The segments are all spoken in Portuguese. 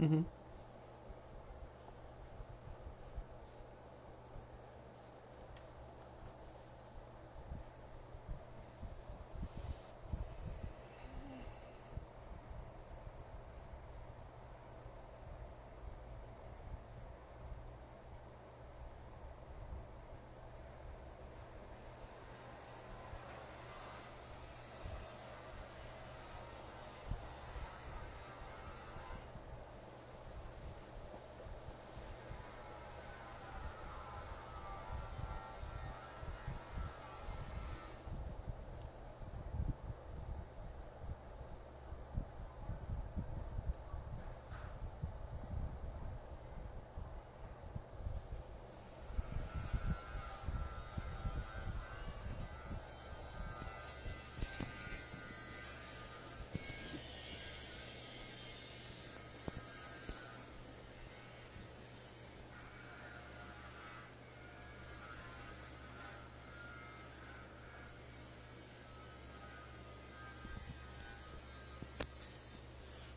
Uhum.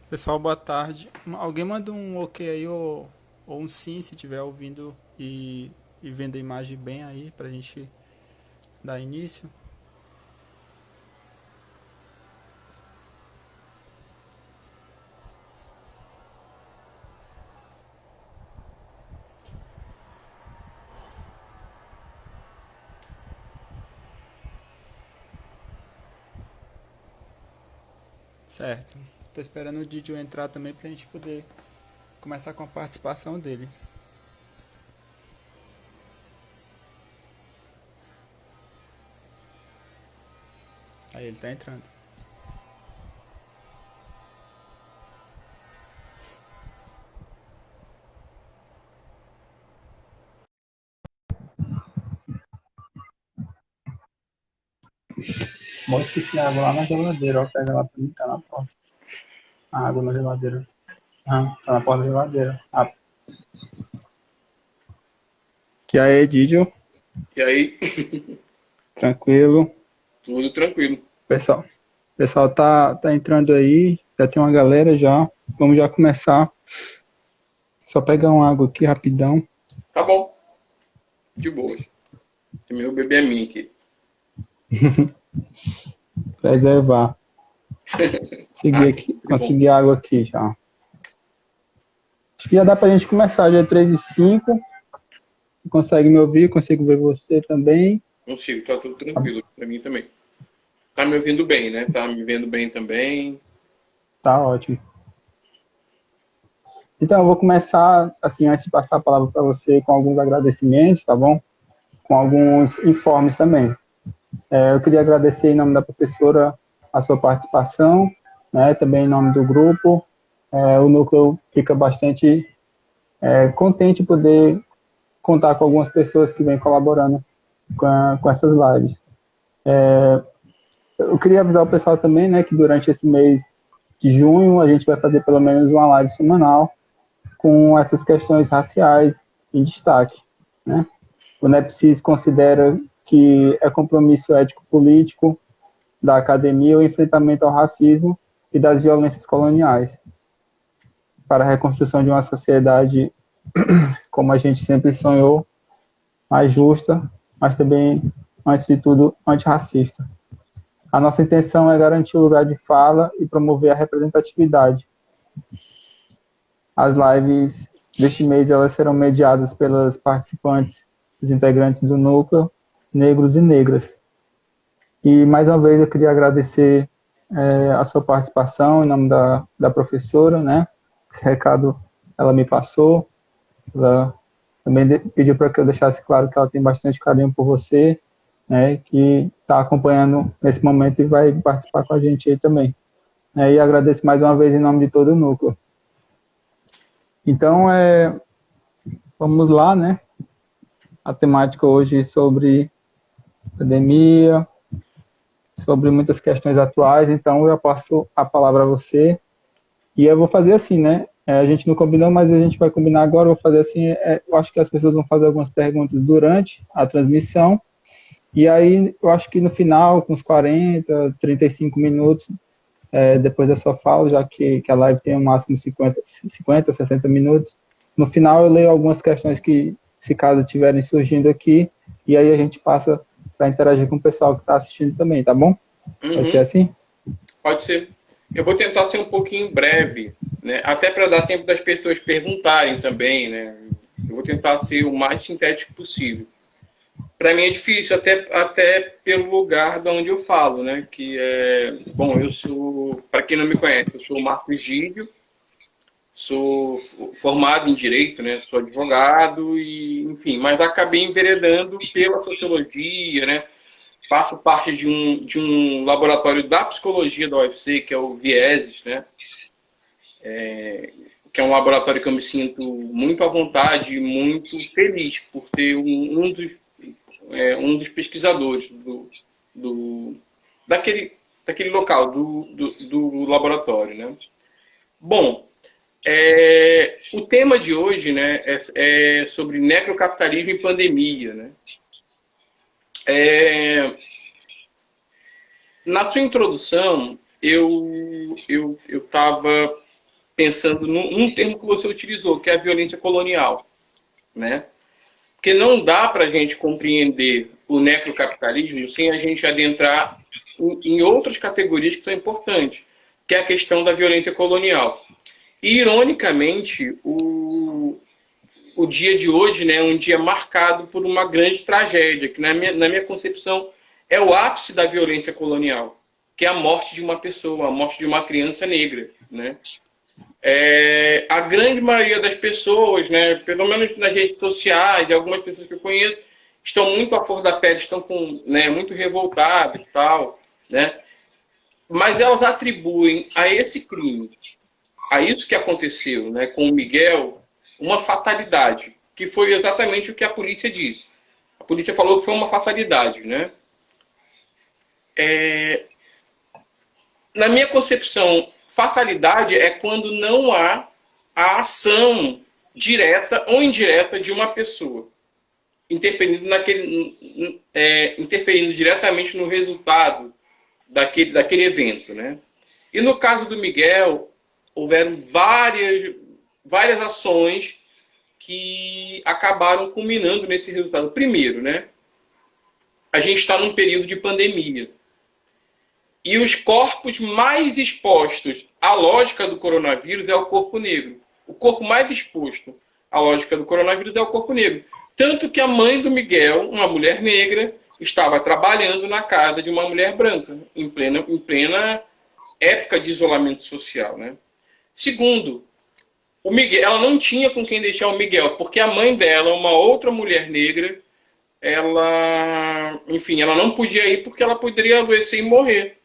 Pessoal, boa tarde. Alguém manda um ok aí ou um sim se estiver ouvindo e vendo a imagem bem aí pra gente dar início. Certo. Tô esperando o Didio entrar também pra gente poder começar com a participação dele. Aí ele tá entrando. Bom, esqueci a água lá na geladeira, ó. Pega lá pra mim, tá na porta. A água na geladeira. Ah, tá na porta da geladeira. Ah. Que aí, Didio? E aí, Tranquilo. tudo tranquilo. Pessoal, pessoal tá entrando aí. Já tem uma galera já. Vamos já começar. Só pegar uma água aqui rapidão. Tá bom, de boa. Também o bebê é mim aqui. Preservar. Seguir Ah, aqui. que bom. Conseguir água aqui já. Acho que já dá pra gente começar. Já é 3h05. Consegue me ouvir? Consigo ver você também. Consigo, tá tudo tranquilo pra mim também. Tá me ouvindo bem, né? Tá me vendo bem também. Tá ótimo. Então, eu vou começar, assim, antes de passar a palavra para você, com alguns agradecimentos, tá bom? Com alguns informes também. Eu queria agradecer em nome da professora a sua participação, né? Também em nome do grupo. O núcleo fica bastante contente em poder contar com algumas pessoas que vêm colaborando com essas lives. Eu queria avisar o pessoal também, né, que durante esse mês de junho a gente vai fazer pelo menos uma live semanal com essas questões raciais em destaque, né? O NEPSIS considera que é compromisso ético-político da academia o enfrentamento ao racismo e das violências coloniais para a reconstrução de uma sociedade, como a gente sempre sonhou, mais justa, mas também, antes de tudo, antirracista. A nossa intenção é garantir o lugar de fala e promover a representatividade. As lives deste mês elas serão mediadas pelas participantes, os integrantes do núcleo, negros e negras. E mais uma vez eu queria agradecer a sua participação em nome da professora, né? Esse recado ela me passou. Ela também pediu para que eu deixasse claro que ela tem bastante carinho por você, né? Que está acompanhando nesse momento e vai participar com a gente aí também. E agradeço mais uma vez em nome de todo o núcleo. Então, vamos lá, né? A temática hoje sobre pandemia, sobre muitas questões atuais, então eu passo a palavra a você e eu vou fazer assim, né? A gente não combinou, mas a gente vai combinar agora, eu vou fazer assim, eu acho que as pessoas vão fazer algumas perguntas durante a transmissão e aí eu acho que no final, com uns 40, 35 minutos, depois da sua fala, já que a live tem um máximo de 50, 60 minutos. No final eu leio algumas questões que, se caso tiverem surgindo aqui, e aí a gente passa para interagir com o pessoal que está assistindo também, tá bom? Pode ser assim? Pode ser. Eu vou tentar ser um pouquinho breve, né? Até para dar tempo das pessoas perguntarem também, né? Eu vou tentar ser o mais sintético possível. Para mim é difícil, até pelo lugar de onde eu falo, né? Que é... Bom, eu sou... Para quem não me conhece, eu sou o Marcos Gídio, sou formado em Direito, né? Sou advogado, e, enfim, mas acabei enveredando pela sociologia, né? Faço parte de um laboratório da psicologia da UFC, que é o Vieses, né? Que é um laboratório que eu me sinto muito à vontade e muito feliz por ter um dos pesquisadores daquele local, do laboratório, né? Bom, o tema de hoje, né, é sobre necrocapitalismo e pandemia, né? Na sua introdução, eu estava pensando num termo que você utilizou, que é a violência colonial, né? Porque não dá para a gente compreender o necrocapitalismo sem a gente adentrar em outras categorias que são importantes, que é a questão da violência colonial. E, ironicamente, o dia de hoje, né, é um dia marcado por uma grande tragédia, que na minha concepção é o ápice da violência colonial, que é a morte de uma pessoa, a morte de uma criança negra, né? A grande maioria das pessoas, né, pelo menos nas redes sociais, algumas pessoas que eu conheço, estão muito à flor da pele, estão muito revoltadas e tal, né? Mas elas atribuem a esse crime, a isso que aconteceu, né, com o Miguel, uma fatalidade, que foi exatamente o que a polícia disse. A polícia falou que foi uma fatalidade, né? Na minha concepção, fatalidade é quando não há a ação direta ou indireta de uma pessoa, interferindo diretamente no resultado daquele evento, né? E no caso do Miguel, houveram várias ações que acabaram culminando nesse resultado. Primeiro, né? A gente está num período de pandemia. E os corpos mais expostos à lógica do coronavírus é o corpo negro. O corpo mais exposto à lógica do coronavírus é o corpo negro. Tanto que a mãe do Miguel, uma mulher negra, estava trabalhando na casa de uma mulher branca, em plena época de isolamento social, né? Segundo, o Miguel, ela não tinha com quem deixar o Miguel, porque a mãe dela, uma outra mulher negra, ela não podia ir porque ela poderia adoecer e morrer.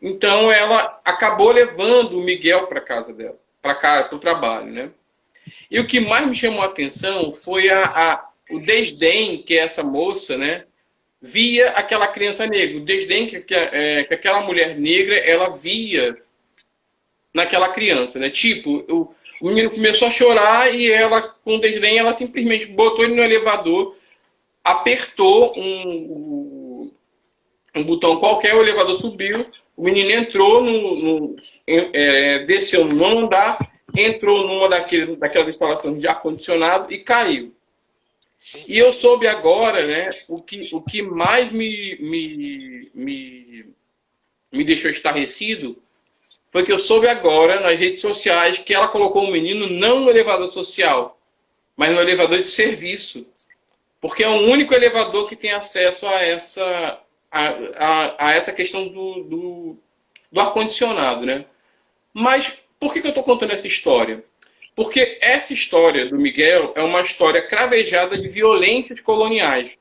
Então ela acabou levando o Miguel para casa dela, para o trabalho, né? E o que mais me chamou a atenção foi o desdém que essa moça, né, via aquela criança negra, o desdém que aquela mulher negra ela via naquela criança, né? Tipo, o menino começou a chorar e ela, com desdém, ela simplesmente botou ele no elevador, apertou um botão qualquer, o elevador subiu, o menino entrou, desceu no nono andar, entrou numa daquelas instalações de ar-condicionado e caiu. E eu soube agora, né, o que mais me deixou estarrecido foi que eu soube agora nas redes sociais que ela colocou o menino não no elevador social, mas no elevador de serviço. Porque é o único elevador que tem acesso a essa questão do ar-condicionado, né? Mas por que eu estou contando essa história? Porque essa história do Miguel é uma história cravejada de violências coloniais,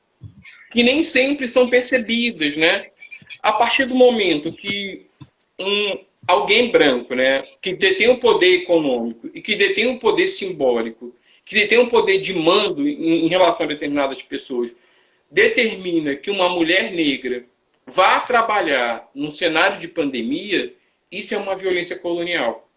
que nem sempre são percebidas, né? A partir do momento que alguém branco, né, que detém o poder econômico e que detém o poder simbólico, que detém o poder de mando em relação a determinadas pessoas, determina que uma mulher negra vá trabalhar num cenário de pandemia, isso é uma violência colonial,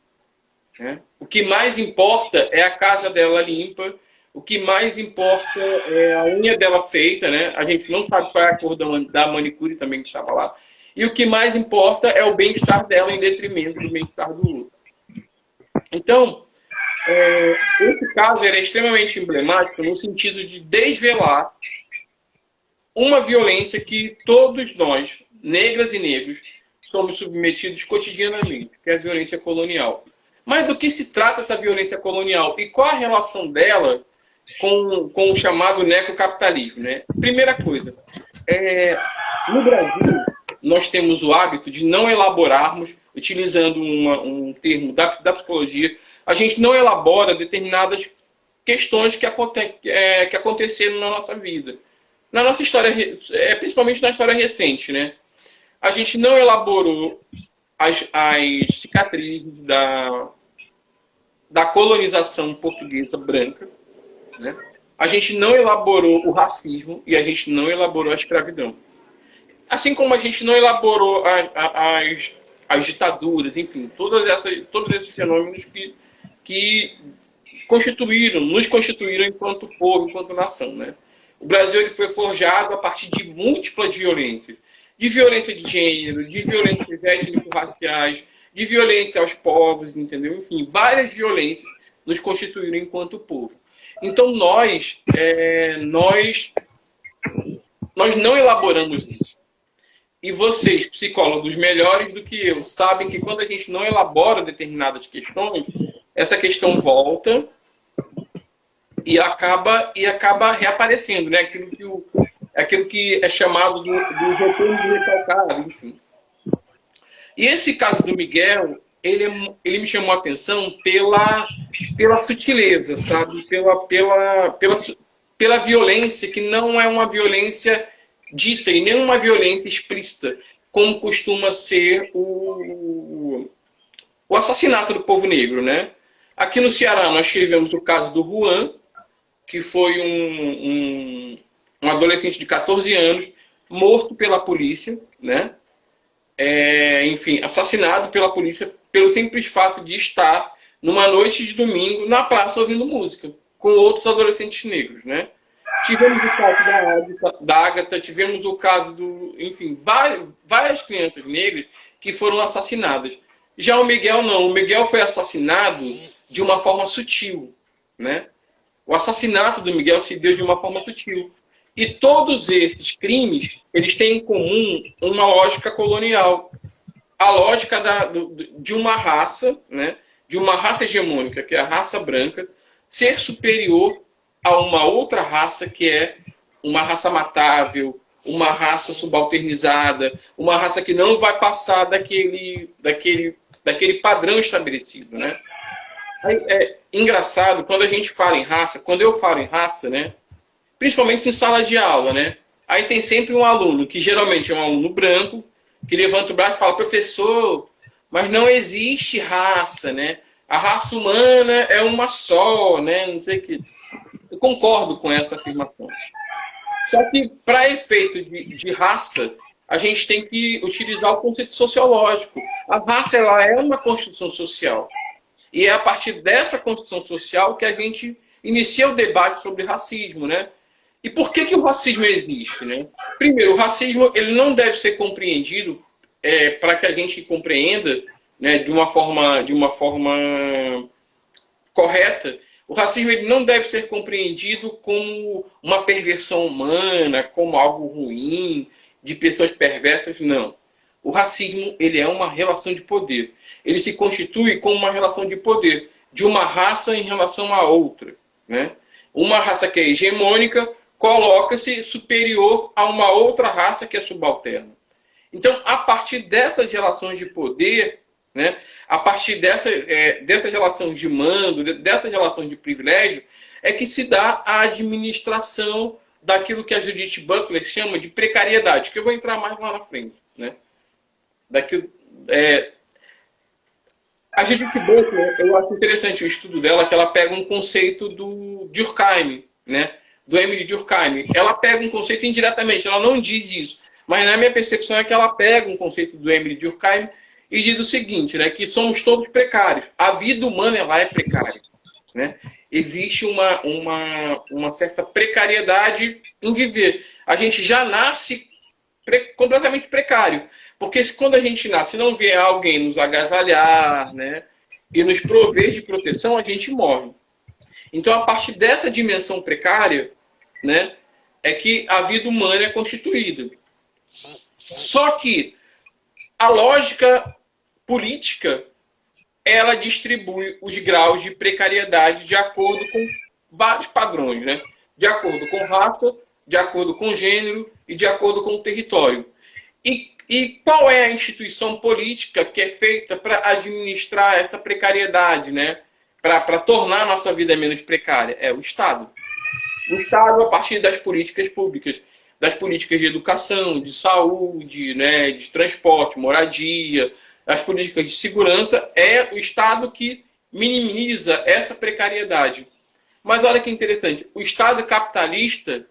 né? O que mais importa é a casa dela limpa, o que mais importa é a unha dela feita, né? A gente não sabe qual é a cor da manicure também que estava lá. e o que mais importa é o bem-estar dela em detrimento do bem-estar do outro. Então, esse caso era extremamente emblemático no sentido de desvelar uma violência que todos nós, negras e negros, somos submetidos cotidianamente, que é a violência colonial. Mas do que se trata essa violência colonial? E qual a relação dela com o chamado necrocapitalismo, né? Primeira coisa, no Brasil, nós temos o hábito de não elaborarmos, utilizando um termo da psicologia, a gente não elabora determinadas questões que aconteceram na nossa vida. Na nossa história, principalmente na história recente, né? A gente não elaborou as cicatrizes da colonização portuguesa branca, né? A gente não elaborou o racismo e a gente não elaborou a escravidão. Assim como a gente não elaborou as ditaduras, enfim, todos esses fenômenos que nos constituíram enquanto povo, enquanto nação, né? O Brasil ele foi forjado a partir de múltiplas violências. De violência de gênero, de violências étnico-raciais, de violência aos povos, entendeu? Enfim, várias violências nos constituíram enquanto povo. Então nós não elaboramos isso. E vocês, psicólogos melhores do que eu, sabem que quando a gente não elabora determinadas questões, essa questão volta e acaba reaparecendo, né? Aquilo que é chamado do retorno do recalcado, enfim. E esse caso do Miguel, ele me chamou a atenção pela sutileza, sabe? Pela violência, que não é uma violência dita e nem uma violência explícita, como costuma ser o assassinato do povo negro, né? Aqui no Ceará nós tivemos o caso do Juan, que foi um adolescente de 14 anos, morto pela polícia, né? Enfim, assassinado pela polícia pelo simples fato de estar numa noite de domingo na praça ouvindo música com outros adolescentes negros, né? Tivemos o caso da Ágata, tivemos o caso enfim, várias crianças negras que foram assassinadas. Já o Miguel não, o Miguel foi assassinado de uma forma sutil, né? O assassinato do Miguel se deu de uma forma sutil. E todos esses crimes, eles têm em comum uma lógica colonial. A lógica de uma raça, né? De uma raça hegemônica, que é a raça branca, ser superior a uma outra raça que é uma raça matável, uma raça subalternizada, uma raça que não vai passar daquele padrão estabelecido, né? É engraçado quando a gente fala em raça, quando eu falo em raça, né? Principalmente em sala de aula, né? Aí tem sempre um aluno, que geralmente é um aluno branco, que levanta o braço e fala, professor, mas não existe raça, né? A raça humana é uma só, né? Não sei o que. Eu concordo com essa afirmação. Só que, para efeito de raça, a gente tem que utilizar o conceito sociológico. A raça ela é uma construção social. E é a partir dessa construção social que a gente inicia o debate sobre racismo, né? E por que o racismo existe, né? Primeiro, o racismo ele não deve ser compreendido para que a gente compreenda, né, de uma forma correta. O racismo ele não deve ser compreendido como uma perversão humana, como algo ruim, de pessoas perversas, não. O racismo ele é uma relação de poder. Ele se constitui como uma relação de poder de uma raça em relação a outra, né? Uma raça que é hegemônica coloca-se superior a uma outra raça que é subalterna. Então, a partir dessas relações de poder, né, a partir dessas relações de mando, dessas relações de privilégio, é que se dá a administração daquilo que a Judith Butler chama de precariedade, que eu vou entrar mais lá na frente, né? A Judith Butler, eu acho interessante o estudo dela, que ela pega um conceito do Durkheim, né? Do Emile Durkheim. Ela pega um conceito indiretamente, ela não diz isso, mas na minha percepção é que ela pega um conceito do Emile Durkheim e diz o seguinte, né? Que somos todos precários. A vida humana ela é precária, né? Existe uma certa precariedade em viver. A gente já nasce completamente precário. Porque quando a gente nasce e não vê alguém nos agasalhar, né, e nos prover de proteção, a gente morre. Então, a partir dessa dimensão precária, né, é que a vida humana é constituída. Só que a lógica política, ela distribui os graus de precariedade de acordo com vários padrões, né? De acordo com raça, de acordo com gênero e de acordo com o território. E qual é a instituição política que é feita para administrar essa precariedade, né? Para tornar a nossa vida menos precária? É o Estado. O Estado, a partir das políticas públicas, das políticas de educação, de saúde, né, de transporte, moradia, as políticas de segurança, é o Estado que minimiza essa precariedade. Mas olha que interessante, o Estado capitalista,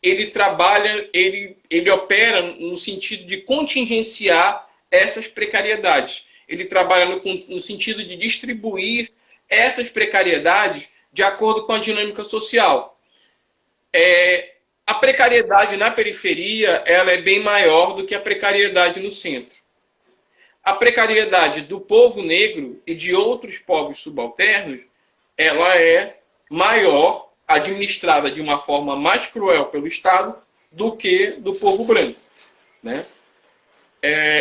ele trabalha, ele opera no sentido de contingenciar essas precariedades. Ele trabalha no sentido de distribuir essas precariedades de acordo com a dinâmica social. A precariedade na periferia, ela é bem maior do que a precariedade no centro. A precariedade do povo negro e de outros povos subalternos, ela é maior, administrada de uma forma mais cruel pelo Estado do que do povo branco, né?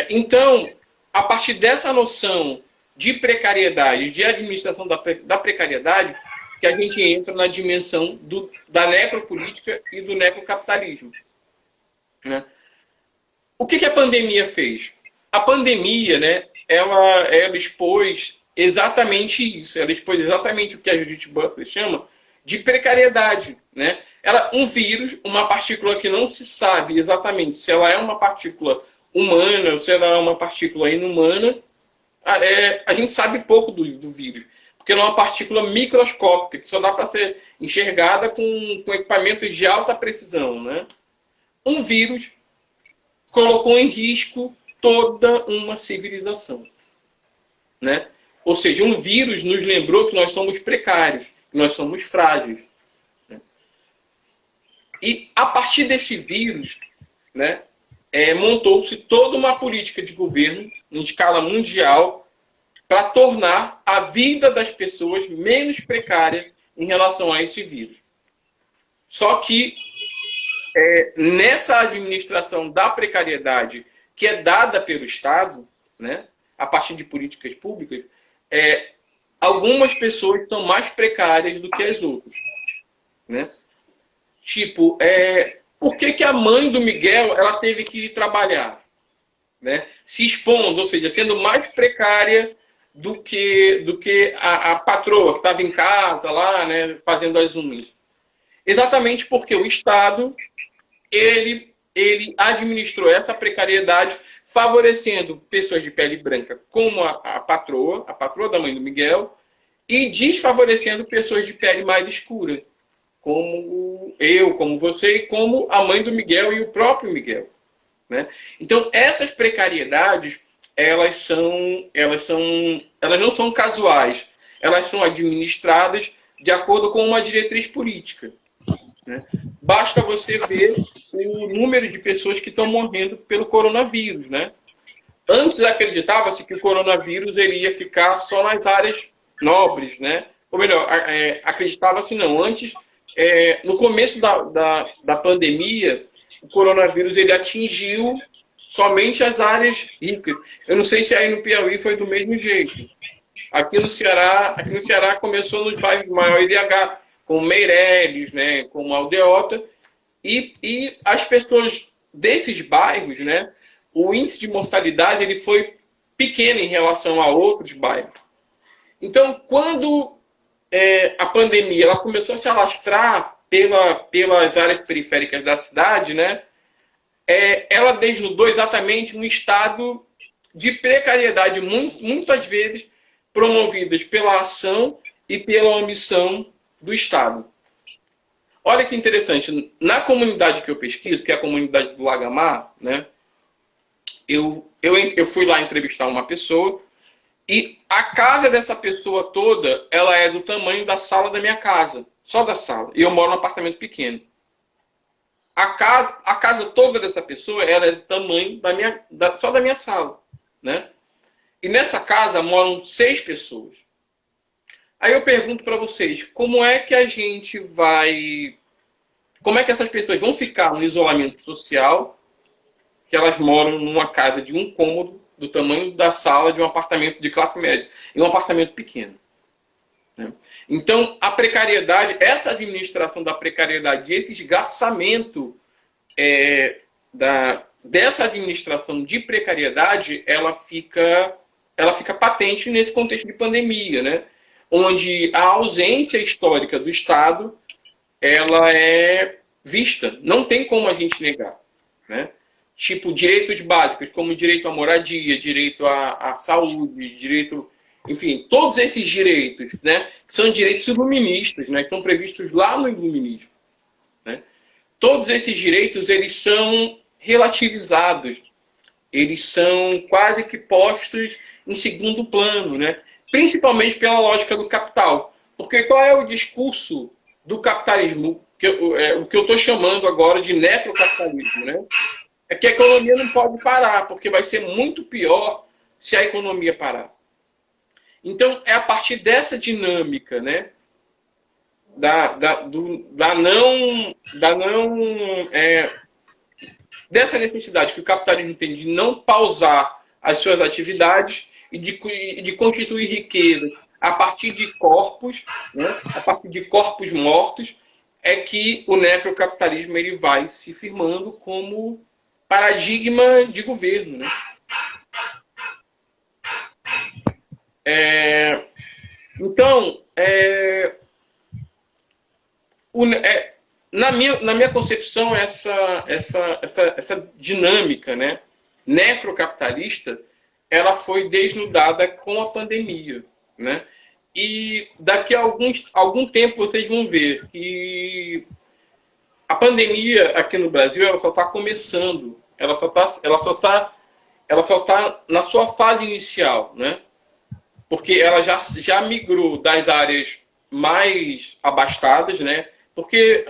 Então, a partir dessa noção de precariedade, de administração da precariedade, que a gente entra na dimensão da necropolítica e do necrocapitalismo, né? O que a pandemia fez? A pandemia, né, ela expôs exatamente isso. Ela expôs exatamente o que a Judith Butler chama de precariedade, né? Um vírus, uma partícula que não se sabe exatamente se ela é uma partícula humana ou se ela é uma partícula inumana. A gente sabe pouco do vírus, porque ela é uma partícula microscópica, que só dá para ser enxergada com equipamentos de alta precisão, né? Um vírus colocou em risco toda uma civilização, né? Ou seja, um vírus nos lembrou que nós somos precários, que nós somos frágeis, né? E a partir desse vírus, né, montou-se toda uma política de governo em escala mundial para tornar a vida das pessoas menos precária em relação a esse vírus. Só que nessa administração da precariedade que é dada pelo Estado, né, a partir de políticas públicas, algumas pessoas estão mais precárias do que as outras, né? Tipo, por que a mãe do Miguel ela teve que ir trabalhar, né? Se expondo, ou seja, sendo mais precária do que a patroa que estava em casa lá, né, fazendo as unhas. Exatamente porque o Estado ele administrou essa precariedade favorecendo pessoas de pele branca como a patroa da mãe do Miguel, e desfavorecendo pessoas de pele mais escura, como eu, como você, e como a mãe do Miguel e o próprio Miguel, né? Então, essas precariedades, elas não são casuais, elas são administradas de acordo com uma diretriz política, né? Basta você ver o número de pessoas que estão morrendo pelo coronavírus, né? Antes acreditava-se que o coronavírus ele ia ficar só nas áreas nobres, né? Ou melhor, acreditava-se não. Antes, no começo da pandemia, o coronavírus ele atingiu somente as áreas ricas. Eu não sei se aí no Piauí foi do mesmo jeito. Aqui no Ceará começou nos bairros maior IDH, como Meireles, né, como Aldeota, e as pessoas desses bairros, né, o índice de mortalidade ele foi pequeno em relação a outros bairros. Então, quando a pandemia ela começou a se alastrar pelas áreas periféricas da cidade, né, ela desnudou exatamente um estado de precariedade, muitas vezes promovidas pela ação e pela omissão do Estado. Olha que interessante, na comunidade que eu pesquiso, que é a comunidade do Lagamar, né, eu fui lá entrevistar uma pessoa e a casa dessa pessoa toda, ela é do tamanho da sala da minha casa, só da sala, e eu moro num apartamento pequeno. a casa toda dessa pessoa era do tamanho só da minha sala, né? E nessa casa moram 6 pessoas. Aí eu pergunto para vocês, como é que a gente vai... Como é que essas pessoas vão ficar no isolamento social, que elas moram numa casa de um cômodo, do tamanho da sala de um apartamento de classe média, em um apartamento pequeno, né? Então, a precariedade, essa administração da precariedade, esse esgarçamento dessa administração de precariedade, ela fica patente nesse contexto de pandemia, né? Onde a ausência histórica do Estado, ela é vista. Não tem como a gente negar, né? Tipo, direitos básicos, como direito à moradia, direito à saúde, direito... Enfim, todos esses direitos, né? São direitos iluministas, né? Que estão previstos lá no iluminismo, né? Todos esses direitos, eles são relativizados. Eles são quase que postos em segundo plano, né? Principalmente pela lógica do capital. Porque qual é o discurso do capitalismo, o que eu estou chamando agora de necrocapitalismo, né? É que a economia não pode parar, porque vai ser muito pior se a economia parar. Então, é a partir dessa dinâmica, né? Dessa necessidade que o capitalismo tem de não pausar as suas atividades e de constituir riqueza a partir de corpos, né? A partir de corpos mortos, é que o necrocapitalismo ele vai se firmando como paradigma de governo, né? Então, na minha concepção, essa dinâmica, né, necrocapitalista, ela foi desnudada com a pandemia, né? E daqui a algum tempo vocês vão ver que a pandemia aqui no Brasil ela só está começando, ela só tá na sua fase inicial, né? Porque ela já migrou das áreas mais abastadas, né? Porque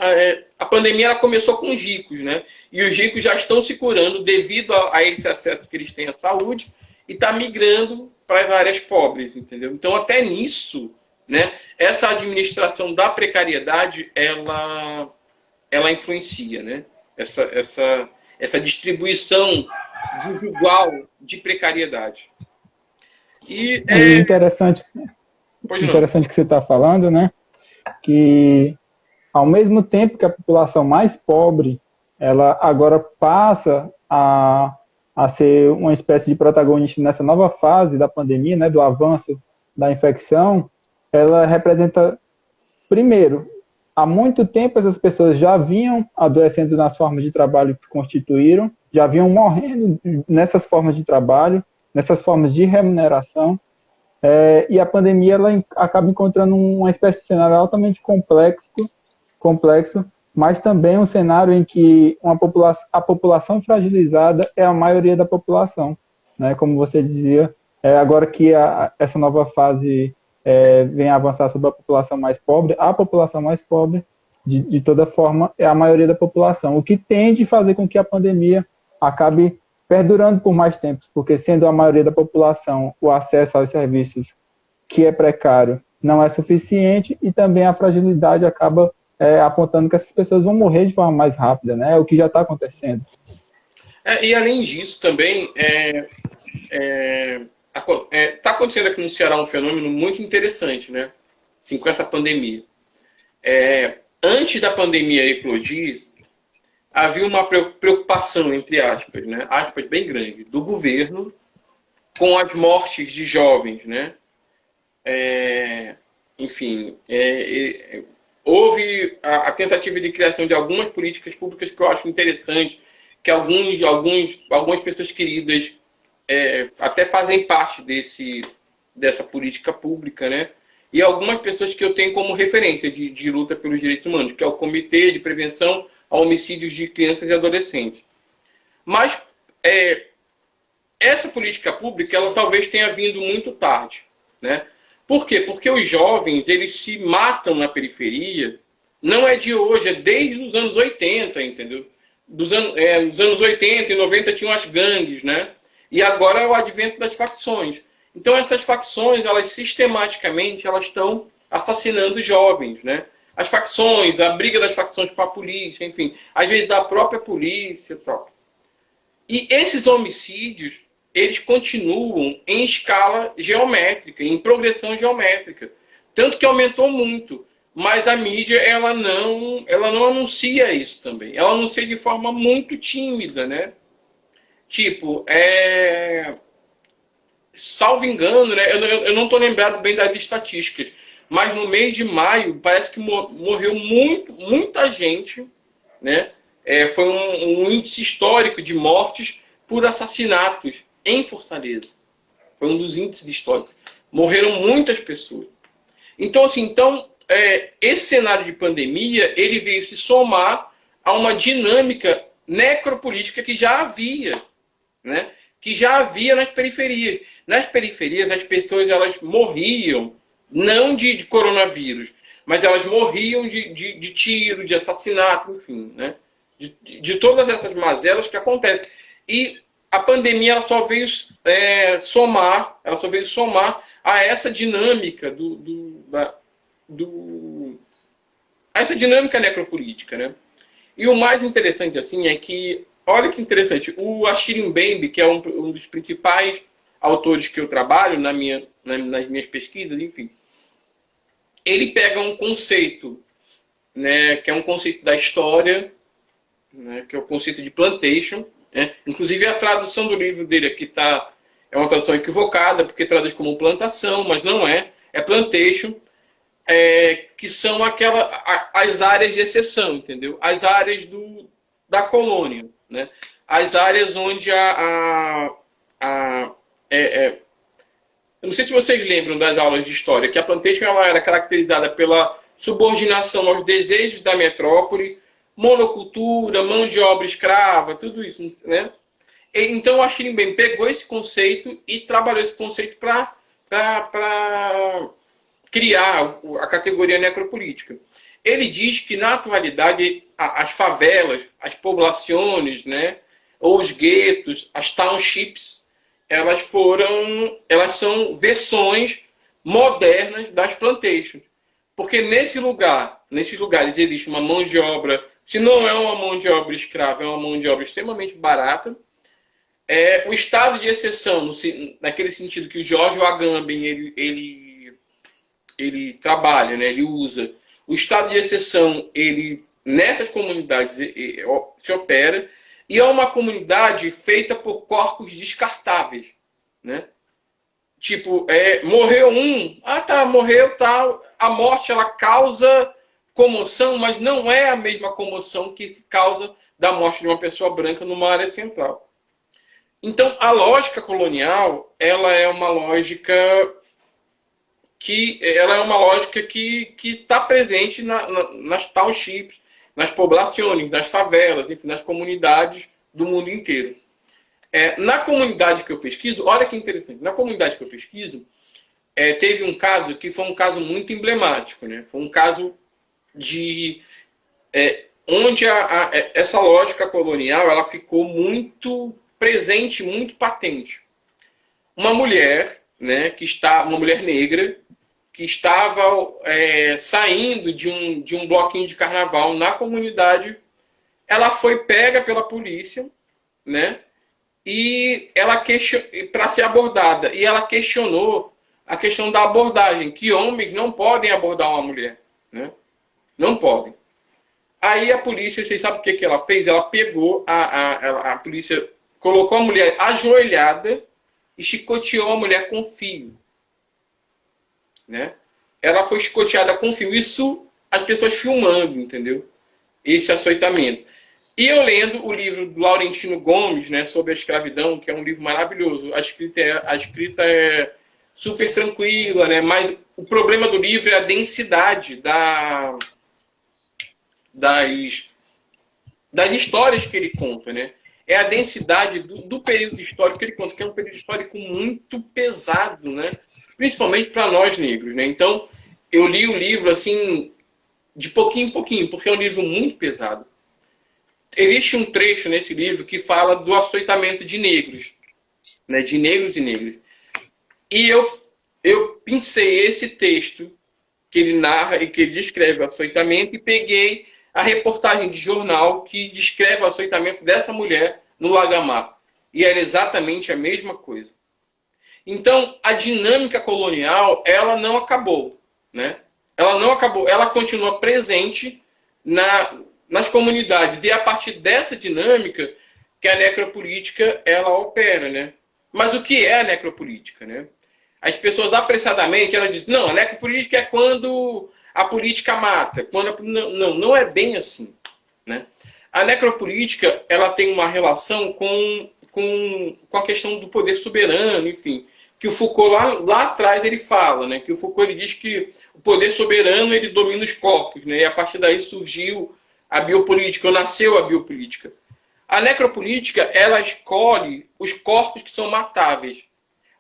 a pandemia ela começou com os ricos, né? E os ricos já estão se curando devido a esse acesso que eles têm à saúde e está migrando para as áreas pobres, entendeu? Então, até nisso, né? Essa administração da precariedade, ela influencia, né? Essa distribuição desigual de precariedade. E é interessante que você está falando, né? Que ao mesmo tempo que a população mais pobre, ela agora passa a ser uma espécie de protagonista nessa nova fase da pandemia, né? Do avanço da infecção, ela representa, primeiro, há muito tempo essas pessoas já vinham adoecendo nas formas de trabalho que constituíram, já vinham morrendo nessas formas de trabalho, nessas formas de remuneração, e a pandemia ela acaba encontrando uma espécie de cenário altamente complexo, mas também um cenário em que a população fragilizada é a maioria da população, né? Como você dizia, agora que essa nova fase vem avançar sobre a população mais pobre, de toda forma, é a maioria da população, o que tende a fazer com que a pandemia acabe perdurando por mais tempo, porque sendo a maioria da população, o acesso aos serviços que é precário não é suficiente e também a fragilidade acaba apontando que essas pessoas vão morrer de forma mais rápida, né? É o que já está acontecendo. E além disso também, está acontecendo aqui no Ceará um fenômeno muito interessante, né? Assim, com essa pandemia. Antes da pandemia eclodir, havia uma preocupação, entre aspas, né? Aspas bem grande, do governo com as mortes de jovens, né? Enfim, houve a tentativa de criação de algumas políticas públicas que eu acho interessante, que algumas pessoas queridas até fazem parte dessa política pública, né? E algumas pessoas que eu tenho como referência de luta pelos direitos humanos, que é o Comitê de Prevenção a Homicídios de Crianças e Adolescentes. Mas essa política pública, ela talvez tenha vindo muito tarde, né? Por quê? Porque os jovens, eles se matam na periferia, não é de hoje, é desde os anos 80, entendeu? nos anos 80 e 90 tinham as gangues, né? E agora é o advento das facções. Então essas facções, elas sistematicamente, elas estão assassinando jovens, né? As facções, a briga das facções com a polícia, enfim, às vezes da própria polícia e tal. E esses homicídios, eles continuam em escala geométrica, em progressão geométrica. Tanto que aumentou muito. Mas a mídia, ela não anuncia isso também. Ela anuncia de forma muito tímida, né? Tipo, salvo engano, né? Eu não estou lembrado bem das estatísticas, mas no mês de maio parece que morreu muita gente, né? Foi um índice histórico de mortes por assassinatos em Fortaleza. Foi um dos índices históricos. Morreram muitas pessoas. Então, assim, esse cenário de pandemia, ele veio se somar a uma dinâmica necropolítica que já havia, né? Que já havia nas periferias. Nas periferias, as pessoas, elas morriam, não de coronavírus, mas elas morriam de tiro, de assassinato, enfim, né? De todas essas mazelas que acontecem. E a pandemia, ela só veio somar a essa dinâmica essa dinâmica necropolítica, né? E o mais interessante, assim, é que, olha que interessante, o Achille Mbembe, que é um dos principais autores que eu trabalho nas minhas pesquisas, enfim, ele pega um conceito, né, que é um conceito da história, né, que é o conceito de plantation, né? Inclusive a tradução do livro dele aqui é uma tradução equivocada, porque traduz como plantação, mas não é plantation, que são as áreas de exceção, entendeu? As áreas da colônia, né? As áreas onde eu não sei se vocês lembram das aulas de história, que a plantation ela era caracterizada pela subordinação aos desejos da metrópole, monocultura, mão de obra escrava, tudo isso, né? Então o Achille Mbembe pegou esse conceito e trabalhou esse conceito para criar a categoria necropolítica. Ele diz que, na atualidade, as favelas, as poblações, né, ou os guetos, as townships, elas são versões modernas das plantations. Porque nesses lugares existe uma mão de obra, se não é uma mão de obra escrava, é uma mão de obra extremamente barata. O estado de exceção, naquele sentido que o George Agamben ele trabalha, né, ele usa. O estado de exceção, nessas comunidades, se opera, e é uma comunidade feita por corpos descartáveis, né? Tipo, morreu morreu tal. A morte, ela causa comoção, mas não é a mesma comoção que se causa da morte de uma pessoa branca numa área central. Então, a lógica colonial, ela é uma lógica que está presente nas townships, nas poblações, nas favelas, enfim, nas comunidades do mundo inteiro. Na comunidade que eu pesquiso, olha que interessante, na comunidade que eu pesquiso, teve um caso que foi um caso muito emblemático, né? Foi um caso onde essa lógica colonial ela ficou muito presente, muito patente. Uma mulher, né, uma mulher negra, que estava saindo de um bloquinho de carnaval na comunidade, ela foi pega pela polícia, né? E ela para ser abordada. E ela questionou a questão da abordagem, que homens não podem abordar uma mulher, né? Não podem. Aí a polícia, vocês sabem o que ela fez? Ela pegou, a polícia colocou a mulher ajoelhada e chicoteou a mulher com fio. Né? Ela foi chicoteada com fio. Isso as pessoas filmando, entendeu? Esse açoitamento. E eu lendo o livro do Laurentino Gomes, né, sobre a escravidão, que é um livro maravilhoso. A escrita é super tranquila, né? Mas o problema do livro é a densidade das histórias que ele conta, né? É a densidade do período histórico que ele conta, que é um período histórico muito pesado, né? Principalmente para nós negros, né? Então, eu li o livro assim de pouquinho em pouquinho, porque é um livro muito pesado. existe um trecho nesse livro que fala do açoitamento de negros, né, de negros e negras. E eu pincei esse texto que ele narra e que ele descreve o açoitamento e peguei a reportagem de jornal que descreve o açoitamento dessa mulher no Lagamar. E era exatamente a mesma coisa. Então, a dinâmica colonial, ela não acabou, né? Ela não acabou, ela continua presente nas comunidades. E é a partir dessa dinâmica que a necropolítica ela opera, né? Mas o que é a necropolítica, né? As pessoas apressadamente elas dizem, não, a necropolítica é quando a política mata. Não é bem assim, né? A necropolítica ela tem uma relação com a questão do poder soberano, enfim, que o Foucault lá atrás ele fala, né? Que o Foucault ele diz que o poder soberano ele domina os corpos, né? E a partir daí surgiu a biopolítica, ou nasceu a biopolítica. A necropolítica ela escolhe os corpos que são matáveis.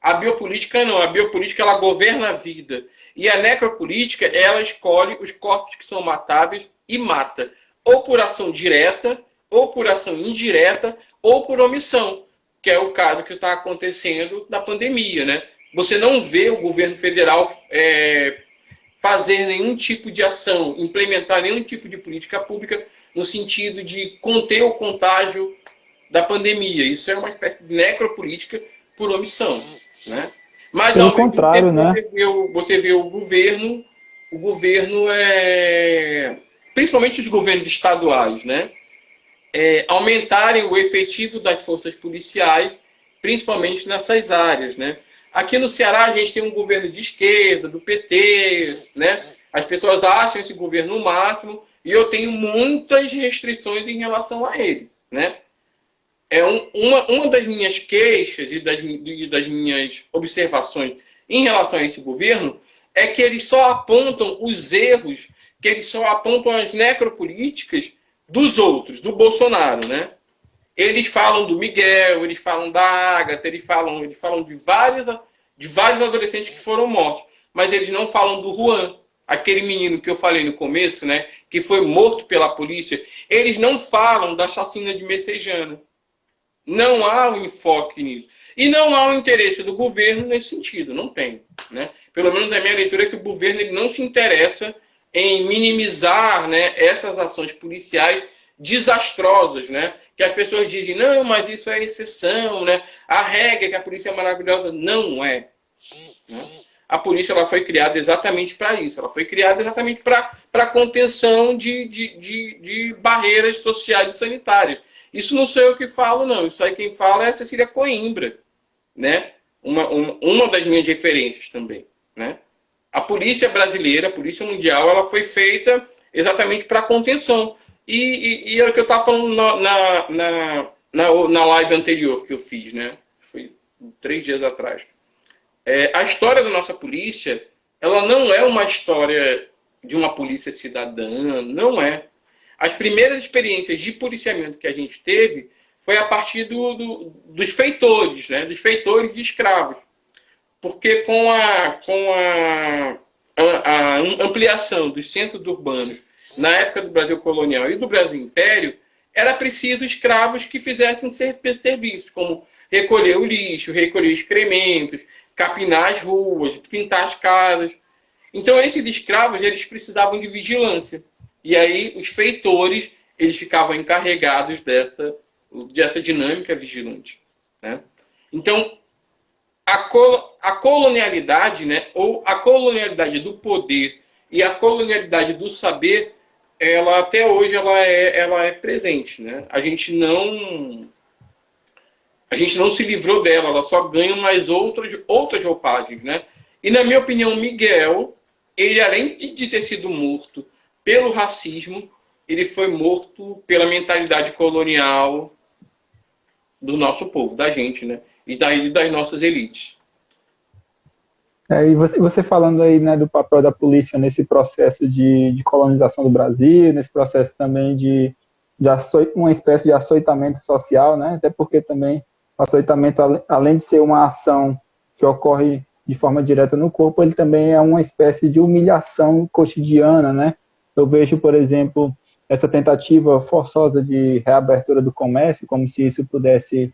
A biopolítica não, a biopolítica ela governa a vida. E a necropolítica ela escolhe os corpos que são matáveis e mata, ou por ação direta, ou por ação indireta, ou por omissão, que é o caso que está acontecendo na pandemia, né? Você não vê o governo federal fazer nenhum tipo de ação, implementar nenhum tipo de política pública no sentido de conter o contágio da pandemia. Isso é uma espécie de necropolítica por omissão, né? Mas pelo ao mesmo contrário, tempo, né? você vê o governo principalmente os governos estaduais, né? Aumentarem o efetivo das forças policiais, principalmente nessas áreas, né? Aqui no Ceará a gente tem um governo de esquerda, do PT, né? As pessoas acham esse governo o máximo e eu tenho muitas restrições em relação a ele, né? Uma das minhas queixas e das minhas observações em relação a esse governo é que eles só apontam os erros, que eles só apontam as necropolíticas dos outros, do Bolsonaro, né? Eles falam do Miguel, eles falam da Ágata, eles falam de vários adolescentes que foram mortos, mas eles não falam do Juan, aquele menino que eu falei no começo, né, que foi morto pela polícia. Eles não falam da chacina de Messejana. Não há um enfoque nisso. E não há um interesse do governo nesse sentido, não tem, né? Pelo menos a minha leitura é que o governo ele não se interessa em minimizar, né, essas ações policiais desastrosas, né? Que as pessoas dizem, não, mas isso é exceção, né? A regra é que a polícia é maravilhosa. Não é. Né? A polícia ela foi criada exatamente para isso. Ela foi criada exatamente para contenção de barreiras sociais e sanitárias. Isso não sou eu que falo, não. Isso aí quem fala é a Cecília Coimbra, né? Uma das minhas referências também, né? A polícia brasileira, a polícia mundial, ela foi feita exatamente para contenção. E era o que eu estava falando na live anterior que eu fiz, né? Foi 3 dias atrás. A história da nossa polícia, ela não é uma história de uma polícia cidadã, não é. As primeiras experiências de policiamento que a gente teve foi a partir dos feitores, né? Dos feitores de escravos. Porque com a ampliação dos centros urbanos na época do Brasil colonial e do Brasil império, era preciso escravos que fizessem serviços, como recolher o lixo, recolher excrementos, capinar as ruas, pintar as casas. Então, esses escravos eles precisavam de vigilância. E aí, os feitores eles ficavam encarregados dessa dinâmica vigilante, né? Então, a colonialidade, né, ou a colonialidade do poder e a colonialidade do saber, ela até hoje ela é presente, né? A gente não se livrou dela, ela só ganha mais outras roupagens, né? E na minha opinião, Miguel, ele além de ter sido morto pelo racismo, ele foi morto pela mentalidade colonial do nosso povo, da gente, né? E das nossas elites. E você falando aí, né, do papel da polícia nesse processo de colonização do Brasil, nesse processo também de uma espécie de açoitamento social, né? Até porque também o açoitamento, além de ser uma ação que ocorre de forma direta no corpo, ele também é uma espécie de humilhação cotidiana, né? Eu vejo, por exemplo, essa tentativa forçosa de reabertura do comércio, como se isso pudesse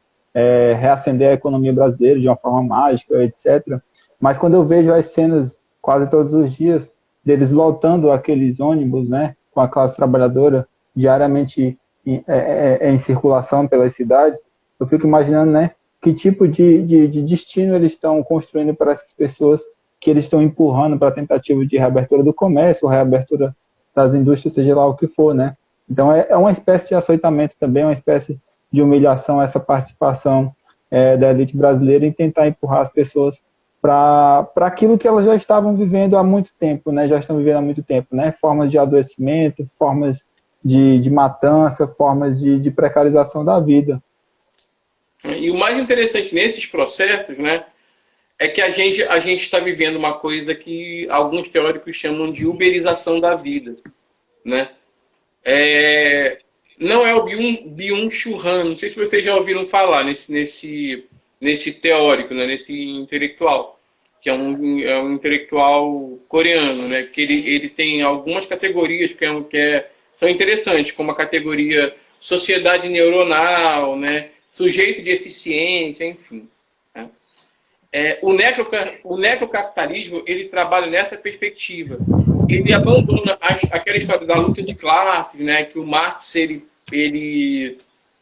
reacender a economia brasileira de uma forma mágica, etc. Mas quando eu vejo as cenas quase todos os dias deles lotando aqueles ônibus, né, com a classe trabalhadora diariamente em circulação pelas cidades, eu fico imaginando, né, que tipo de destino eles estão construindo para essas pessoas que eles estão empurrando para a tentativa de reabertura do comércio, reabertura das indústrias, seja lá o que for, né? Então é uma espécie de açoitamento também, uma espécie de humilhação, essa participação da elite brasileira em tentar empurrar as pessoas para aquilo que elas já estavam vivendo há muito tempo, né? Já estão vivendo há muito tempo, né? Formas de adoecimento, formas de matança, formas de precarização da vida. E o mais interessante nesses processos, né, é que a gente está vivendo uma coisa que alguns teóricos chamam de uberização da vida, né? Não é o Byung-Chul Han, não sei se vocês já ouviram falar nesse teórico, né, nesse intelectual, que é um intelectual coreano, né, que ele tem algumas categorias que são interessantes, como a categoria sociedade neuronal, né, sujeito de eficiência, enfim. Né. O necrocapitalismo, ele trabalha nessa perspectiva. Ele abandona aquela história da luta de classes, né, que o Marx ele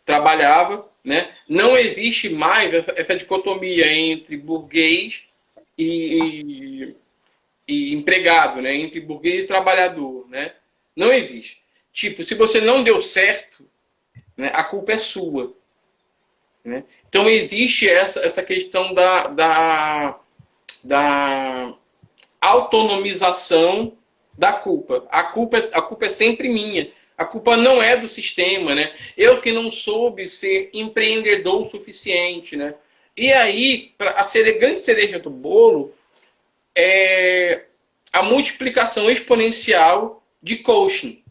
trabalhava, né? Não existe mais essa dicotomia entre burguês e empregado, né? Entre burguês e trabalhador, né? Não existe. Tipo, se você não deu certo, né, a culpa é sua, né? Então existe essa questão da autonomização da culpa. A culpa é sempre minha. A culpa não é do sistema, né? Eu que não soube ser empreendedor o suficiente, né? E aí, a grande cereja do bolo é a multiplicação exponencial de coaching.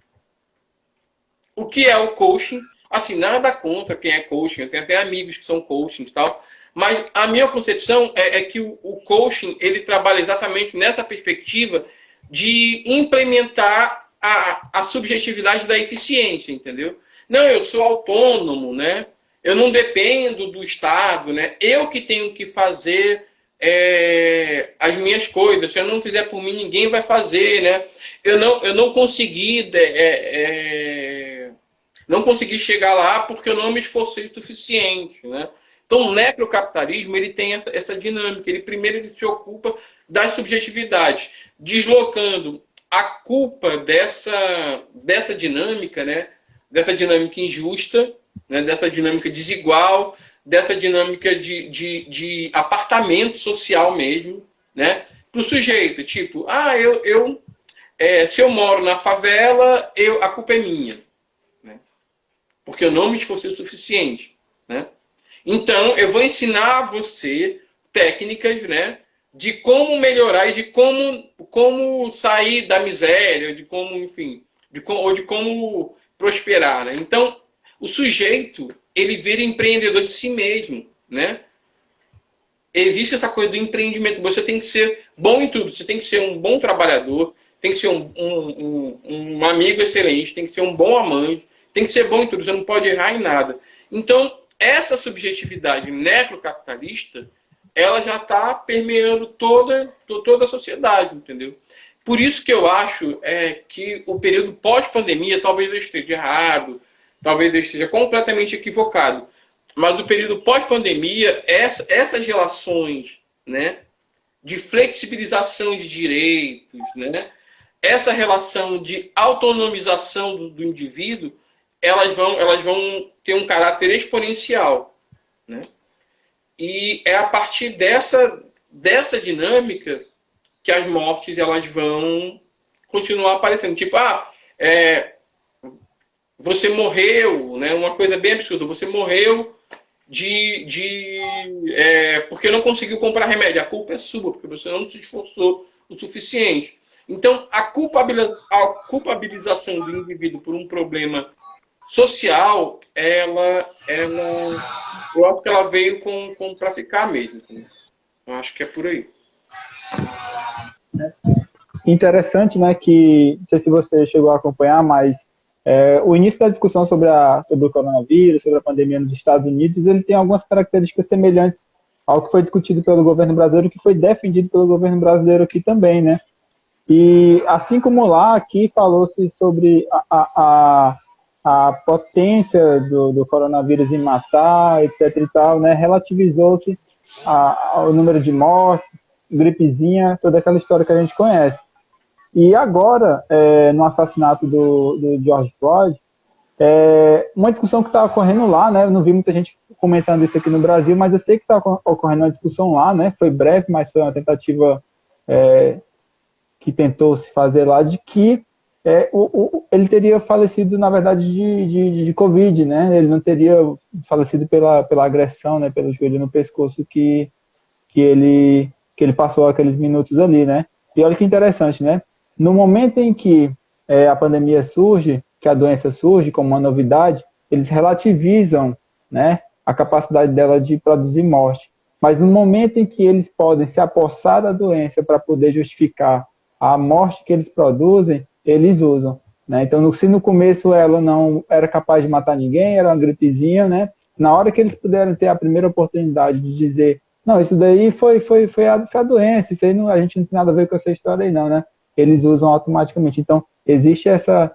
O que é o coaching? Assim, nada contra quem é coaching. Eu tenho até amigos que são coachings e tal. Mas a minha concepção é que o coaching, ele trabalha exatamente nessa perspectiva de implementar a subjetividade da eficiência, entendeu? Não, eu sou autônomo, né? Eu não dependo do Estado, né? Eu que tenho que fazer as minhas coisas. Se eu não fizer por mim, ninguém vai fazer, né? Eu não consegui não consegui chegar lá porque eu não me esforcei o suficiente, né? Então, o necrocapitalismo, ele tem essa dinâmica. Ele se ocupa das subjetividades, deslocando a culpa dessa dinâmica, né? Dessa dinâmica injusta, né? Dessa dinâmica desigual, dessa dinâmica de apartamento social mesmo, né? Para o sujeito, tipo, se eu moro na favela, a culpa é minha, né? Porque eu não me esforcei o suficiente, né? Então, eu vou ensinar a você técnicas, né, de como melhorar e de como sair da miséria, de como, enfim, de como prosperar, né? Então, o sujeito, ele vira empreendedor de si mesmo, né? Existe essa coisa do empreendimento. Você tem que ser bom em tudo. Você tem que ser um bom trabalhador, tem que ser um amigo excelente, tem que ser um bom amante, tem que ser bom em tudo. Você não pode errar em nada. Então, essa subjetividade necrocapitalista, ela já está permeando toda a sociedade, entendeu? Por isso que eu acho que o período pós-pandemia, talvez eu esteja errado, talvez eu esteja completamente equivocado, mas o período pós-pandemia, essas relações, né, de flexibilização de direitos, né, essa relação de autonomização do indivíduo, elas vão ter um caráter exponencial, né? E é a partir dessa dinâmica que as mortes elas vão continuar aparecendo. Tipo, você morreu, né? Uma coisa bem absurda. Você morreu porque não conseguiu comprar remédio. A culpa é sua, porque você não se esforçou o suficiente. Então, a culpabilização do indivíduo por um problema social, eu acho que ela veio para ficar mesmo. Eu acho que é por aí. Interessante, né, que, não sei se você chegou a acompanhar, mas O início da discussão sobre o coronavírus, sobre a pandemia nos Estados Unidos, ele tem algumas características semelhantes ao que foi discutido pelo governo brasileiro, que foi defendido pelo governo brasileiro aqui também, né? E assim como lá, aqui falou-se sobre a potência do coronavírus em matar, etc e tal, né? Relativizou-se o número de mortes, gripezinha, toda aquela história que a gente conhece. E agora, no assassinato do George Floyd, uma discussão que está ocorrendo lá, né? Eu não vi muita gente comentando isso aqui no Brasil, mas eu sei que está ocorrendo uma discussão lá, né? Foi breve, mas foi uma tentativa que tentou se fazer lá, de que ele teria falecido, na verdade, de Covid, né? Ele não teria falecido pela agressão, né? Pelo joelho no pescoço que ele passou aqueles minutos ali, né? E olha que interessante, né? No momento em que a pandemia surge, que a doença surge como uma novidade, eles relativizam, né, a capacidade dela de produzir morte. Mas no momento em que eles podem se apossar da doença para poder justificar a morte que eles produzem, eles usam, né? Então, se no começo ela não era capaz de matar ninguém, era uma gripezinha, né? Na hora que eles puderam ter a primeira oportunidade de dizer, não, isso daí foi a doença, isso aí não, a gente não tem nada a ver com essa história aí não, né? Eles usam automaticamente. Então, existe essa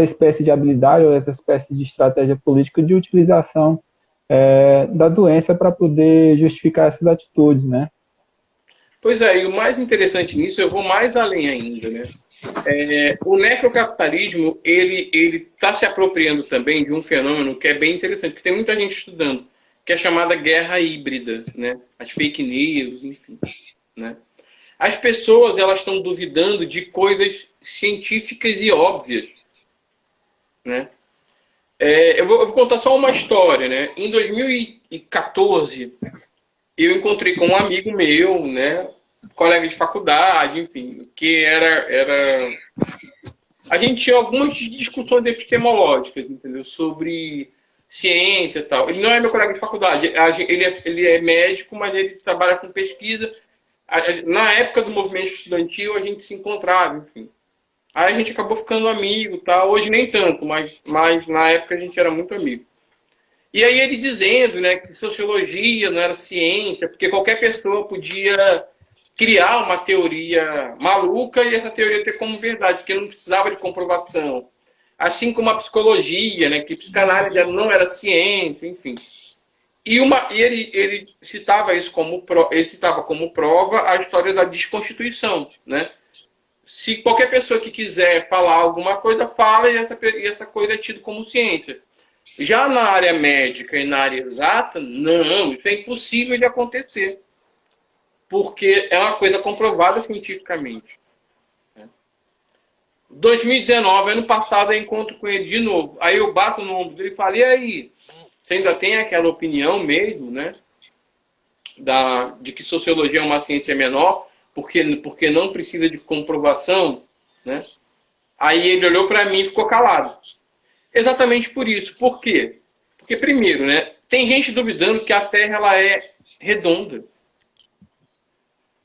espécie de habilidade ou essa espécie de estratégia política de utilização da doença para poder justificar essas atitudes, né? Pois é, e o mais interessante nisso, eu vou mais além ainda, né? O necrocapitalismo, ele está se apropriando também de um fenômeno que é bem interessante, que tem muita gente estudando, que é a chamada guerra híbrida, né? As fake news, enfim, né? As pessoas, elas estão duvidando de coisas científicas e óbvias, né? Eu vou contar só uma história, né? Em 2014, eu encontrei com um amigo meu, né? Colega de faculdade, enfim, que era... A gente tinha algumas discussões epistemológicas, entendeu? Sobre ciência e tal. Ele não é meu colega de faculdade, ele é médico, mas ele trabalha com pesquisa. Na época do movimento estudantil, a gente se encontrava, enfim. Aí a gente acabou ficando amigo, tá? Hoje nem tanto, mas na época a gente era muito amigo. E aí ele dizendo, né, que sociologia não era ciência, porque qualquer pessoa podia criar uma teoria maluca e essa teoria ter como verdade, porque não precisava de comprovação. Assim como a psicologia, né, que psicanálise não era ciência, enfim. E ele citava isso como prova a história da desconstituição, né? Se qualquer pessoa que quiser falar alguma coisa, fala e essa coisa é tida como ciência. Já na área médica e na área exata, não, isso é impossível de acontecer. Porque é uma coisa comprovada cientificamente. 2019, ano passado, eu encontro com ele de novo. Aí eu bato no ombro dele e falo, e aí? Você ainda tem aquela opinião mesmo, né? De que sociologia é uma ciência menor, porque não precisa de comprovação, né? Aí ele olhou para mim e ficou calado. Exatamente por isso. Por quê? Porque, primeiro, né, tem gente duvidando que a Terra ela é redonda.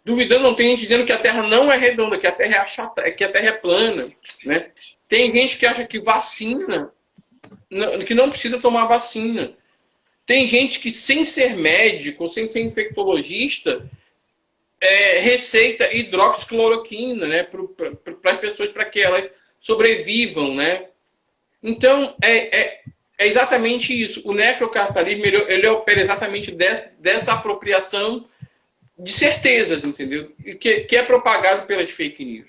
Duvidando, não tem gente dizendo que a Terra não é redonda, que a Terra é achata, que a Terra é plana, né? Tem gente que acha que vacina, que não precisa tomar vacina. Tem gente que, sem ser médico, sem ser infectologista, receita hidroxicloroquina, né, para as pessoas, para que elas sobrevivam, né? Então, é exatamente isso. O necrocapitalismo, ele opera exatamente dessa apropriação de certezas, entendeu? Que é propagado pelas fake news.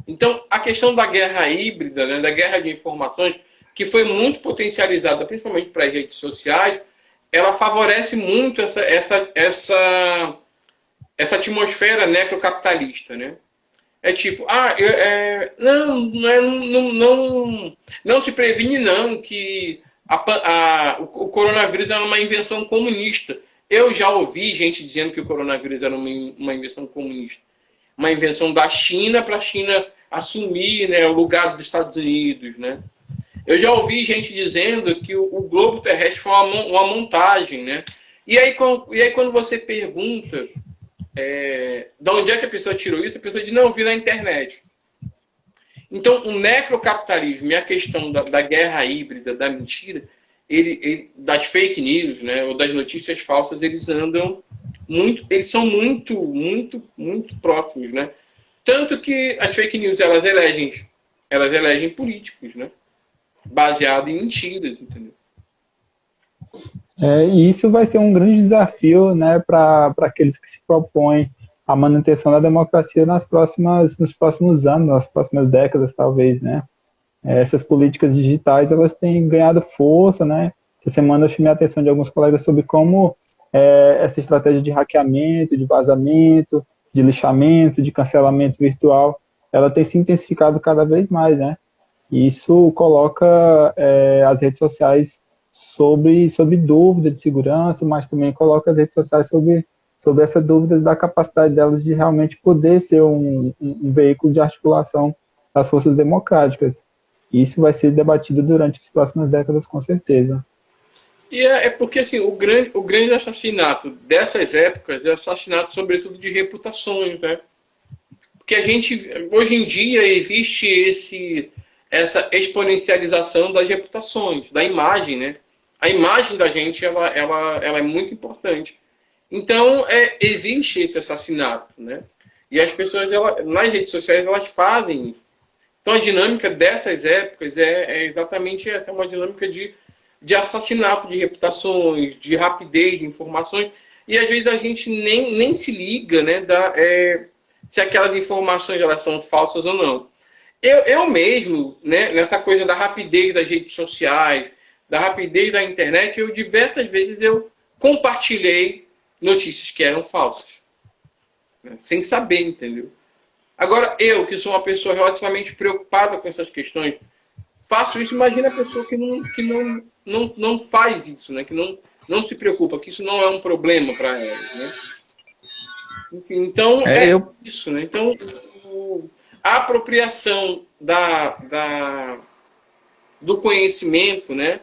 Então, a questão da guerra híbrida, né, da guerra de informações, que foi muito potencializada, principalmente para as redes sociais, ela favorece muito essa atmosfera necrocapitalista, né? É tipo, não se previne não que o coronavírus é uma invenção comunista. Eu já ouvi gente dizendo que o coronavírus era uma invenção comunista. Uma invenção da China para a China assumir, né, o lugar dos Estados Unidos, né? Eu já ouvi gente dizendo que o globo terrestre foi uma montagem, né? E aí quando você pergunta de onde é que a pessoa tirou isso, a pessoa diz, não, vi na internet. Então, o necrocapitalismo e a questão da guerra híbrida, da mentira, das fake news, né, ou das notícias falsas, eles são muito próximos, né? Tanto que as fake news, elas elegem políticos, né? Baseado em mentiras, entendeu? E isso vai ser um grande desafio, né, para aqueles que se propõem a manutenção da democracia nos próximos anos, nas próximas décadas, talvez, né? Essas políticas digitais, elas têm ganhado força, né? Essa semana eu chamei a atenção de alguns colegas sobre como essa estratégia de hackeamento, de vazamento, de lixamento, de cancelamento virtual, ela tem se intensificado cada vez mais, né? E isso coloca as redes sociais sobre dúvida de segurança, mas também coloca as redes sociais sobre essa dúvida da capacidade delas de realmente poder ser um veículo de articulação das forças democráticas. E isso vai ser debatido durante as próximas décadas, com certeza. E porque assim, o grande assassinato dessas épocas é o assassinato, sobretudo, de reputações, né? Porque hoje em dia, existe essa exponencialização das reputações, da imagem, né? A imagem da gente, ela é muito importante. Então, existe esse assassinato, né? E as pessoas, nas redes sociais, elas fazem isso. Então, a dinâmica dessas épocas é exatamente essa, uma dinâmica de assassinato de reputações, de rapidez de informações, e às vezes a gente nem se liga, né, se aquelas informações elas são falsas ou não. Eu mesmo, né, nessa coisa da rapidez das redes sociais, da rapidez da internet, diversas vezes eu compartilhei notícias que eram falsas, né, sem saber, entendeu? Agora, eu, que sou uma pessoa relativamente preocupada com essas questões, faço isso. Imagina a pessoa que não faz isso, né? Que não se preocupa, que isso não é um problema para ela, né? Enfim, então isso, né? Então, a apropriação do conhecimento, né?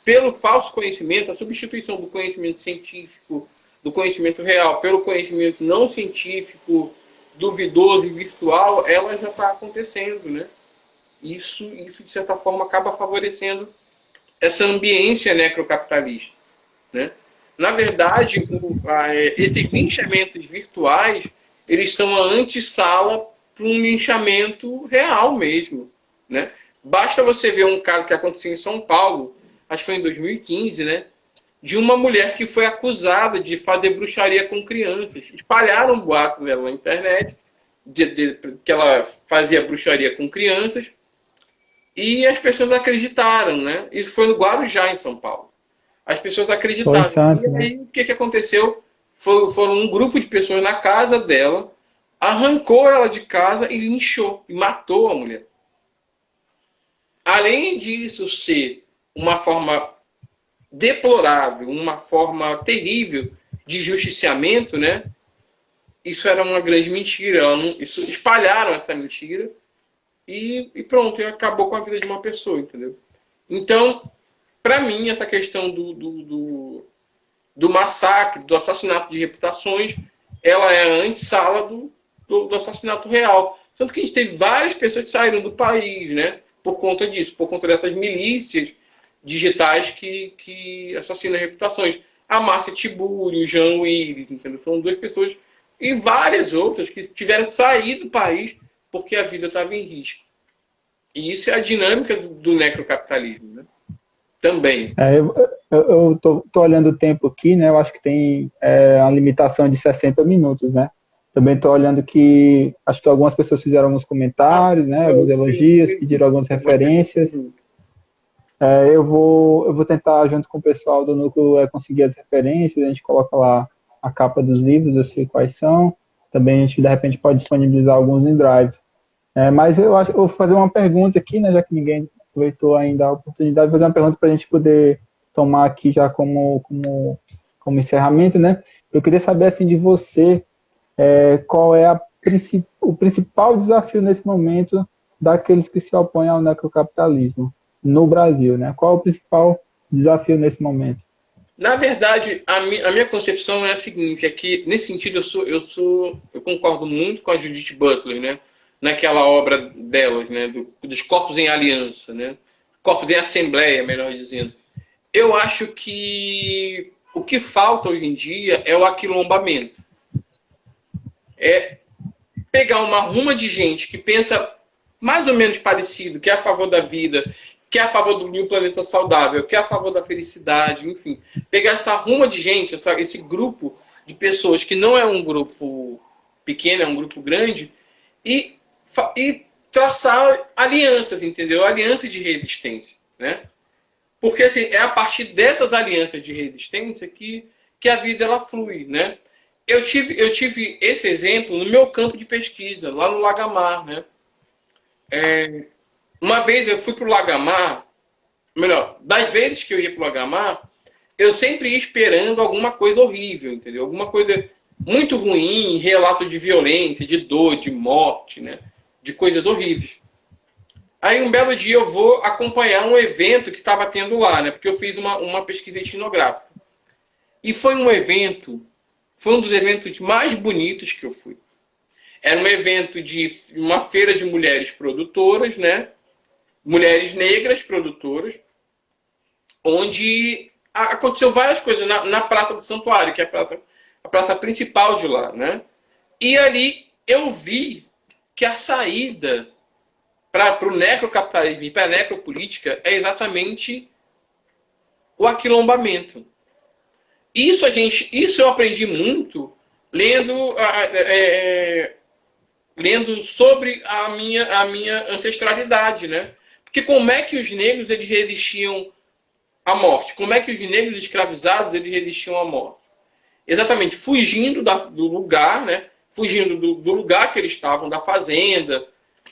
Pelo falso conhecimento, a substituição do conhecimento científico, do conhecimento real, pelo conhecimento não científico, duvidoso e virtual, ela já está acontecendo, né? Isso, de certa forma, acaba favorecendo essa ambiência necrocapitalista, né? Na verdade, esses linchamentos virtuais, eles são a antessala para um linchamento real mesmo, né? Basta você ver um caso que aconteceu em São Paulo, acho que foi em 2015, né? De uma mulher que foi acusada de fazer bruxaria com crianças. Espalharam boatos dela na internet, que ela fazia bruxaria com crianças, e as pessoas acreditaram, né? Isso foi no Guarujá, em São Paulo. As pessoas acreditaram. Santos, e aí, o que aconteceu? Foram um grupo de pessoas na casa dela, arrancou ela de casa e linchou, e matou a mulher. Além disso ser uma forma deplorável, uma forma terrível de justiciamento, né? Isso era uma grande mentira. Espalharam essa mentira e pronto, e acabou com a vida de uma pessoa, entendeu? Então, para mim, essa questão do massacre, do assassinato de reputações, ela é a antessala do assassinato real. Tanto que a gente teve várias pessoas que saíram do país, né? Por conta disso, por conta dessas milícias digitais que assassinam reputações. A Márcia Tiburi, o Jean Willis, entendeu? Foram duas pessoas e várias outras que tiveram que sair do país porque a vida estava em risco. E isso é a dinâmica do necrocapitalismo, né? Também. Eu tô olhando o tempo aqui, né? Eu acho que tem uma limitação de 60 minutos, né? Também estou olhando que acho que algumas pessoas fizeram alguns comentários, né? Alguns elogios, pediram algumas referências. Eu vou tentar, junto com o pessoal do núcleo, conseguir as referências. A gente coloca lá a capa dos livros, eu sei quais são. Também a gente, de repente, pode disponibilizar alguns em Drive. Mas eu vou fazer uma pergunta aqui, né? Já que ninguém aproveitou ainda a oportunidade de fazer uma pergunta para a gente poder tomar aqui já como encerramento, né? Eu queria saber, assim, de você, qual é o principal desafio nesse momento daqueles que se opõem ao necrocapitalismo no Brasil, né? Qual é o principal desafio nesse momento? Na verdade, a minha concepção é a seguinte, é que, nesse sentido, eu concordo muito com a Judith Butler, né? naquela obra delas, né? Dos corpos em aliança, né? Corpos em assembleia, melhor dizendo. Eu acho que o que falta hoje em dia é o aquilombamento. É pegar uma ruma de gente que pensa mais ou menos parecido, que é a favor da vida, que é a favor de um planeta saudável, que é a favor da felicidade, enfim. Pegar essa ruma de gente, esse grupo de pessoas que não é um grupo pequeno, é um grupo grande, e traçar alianças, entendeu? Alianças de resistência, né? Porque assim, é a partir dessas alianças de resistência que a vida ela flui, né? Eu tive esse exemplo no meu campo de pesquisa, lá no Lagamar, né? Uma vez eu fui para o Lagamar, melhor, das vezes que eu ia para o Lagamar, eu sempre ia esperando alguma coisa horrível, entendeu? Alguma coisa muito ruim, relato de violência, de dor, de morte, né? De coisas horríveis. Aí um belo dia eu vou acompanhar um evento que estava tendo lá, né? Porque eu fiz uma pesquisa etnográfica. E foi um dos eventos mais bonitos que eu fui. Era um evento de uma feira de mulheres produtoras, né? Mulheres negras produtoras, onde aconteceu várias coisas na Praça do Santuário, que é a praça principal de lá, né? E ali eu vi que a saída para o necrocapitalismo e para a necropolítica é exatamente o aquilombamento. Isso eu aprendi muito lendo sobre a minha ancestralidade, né? Porque como é que os negros eles resistiam à morte? Como é que os negros escravizados eles resistiam à morte? Exatamente, fugindo do lugar, né? Fugindo do lugar que eles estavam, da fazenda,